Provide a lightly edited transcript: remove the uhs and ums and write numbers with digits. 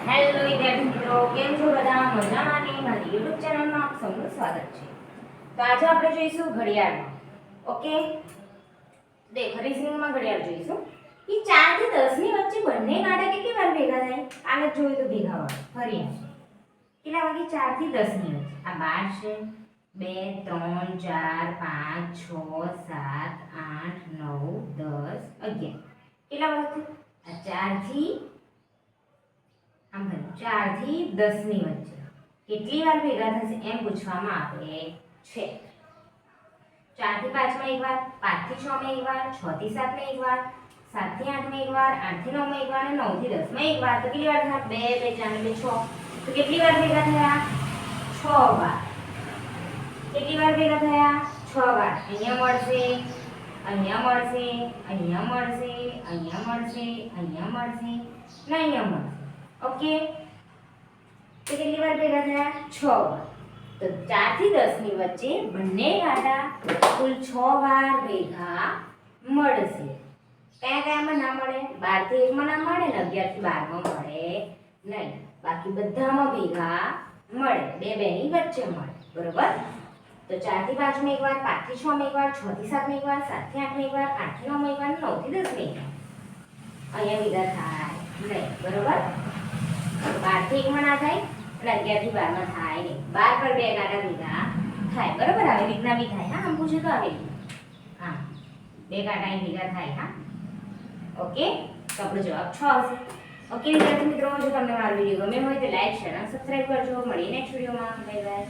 Hello વિદ્યાર્થી મિત્રો, કેમ છો બધા? મજામાં ને? મારી YouTube ચેનલમાં આપ સૌનું સ્વાગત છે. તો આજે આપણે જોઈશું ઘડિયાળમાં. ઓકે, દેખ રીઝનિંગમાં ઘડિયાળ જોઈશું. એ 4 થી 10 ની વચ્ચે બંને કાંટા કેટલી વાર ભેગા થાય? આને જોઈ તો ભેગા વાળો ફરી આવશે. કેટલા વાગે? 4 થી 10 ની વચ્ચે. આ 12 છે, 2 3 4 5 6 7 8 9 10 11. કેટલા વાગે? આ 4 થી આમ 4 થી 10 ની વચ્ચે કેટલી વાર ભેગા થશે એમ પૂછવામાં આવે છે. 4 થી 5 માં એકવાર, 5 થી 6 માં એકવાર, 6 થી 7 માં એકવાર, 7 થી 8 માં એકવાર, 8 થી 9 માં એકવાર અને 9 થી 10 માં એકવાર. તો કેટલી વાર થયા? 2 2 4 6. તો કેટલી વાર ભેગા થયા? 6 વાર. કેટલી વાર ભેગા થયા? 6 વાર. અહીંયા મળશે, અહીંયા મળશે, અહીંયા મળશે, અહીંયા મળશે, અહીંયા મળશે, ને અહીંયા મળશે. ઓકે, તો કેટલી વાર ભેગા થયા? 6 વાર. તો 4 થી 10 ની વચ્ચે બંને કાંટા કુલ 6 વાર ભેગા મળશે. કયા કયામાં ના મળે? 12 થી 1 માં ના મળે ને 11 થી 12 માં મળે નહીં. બાકી બધામાં ભેગા મળે, બે ની વચ્ચે મળે. બરોબર? તો 4 થી 5 માં એકવાર, 5 થી 6 માં એકવાર, 6 થી 7 માં એકવાર, 7 થી 8 માં એકવાર, 8 થી 9 માં એકવાર, 9 થી 10 માં એકવાર. અહીંયા ભેગા થાય નહીં. બરોબર? 12 થી 1 માં ના થાય અને 11 થી 12 માં થાય નહીં. 12 પર બે કાંટા ભેગા થાય. બરોબર? આવી રીતના બી થાય. હા, આમ પૂછે તો આવી રીતના. હા, બે કાંટા અહીં ભેગા થાય. હા, ઓકે. તો આપણો જવાબ 6 હશે. ઓકે વિદ્યાર્થી મિત્રો, જો તમને મારો વિડીયો ગમ્યો હોય તો લાઈક, શેર અને સબસ્ક્રાઇબ કરજો. મળીએ નેક્સ્ટ વિડીયોમાં. Bye bye.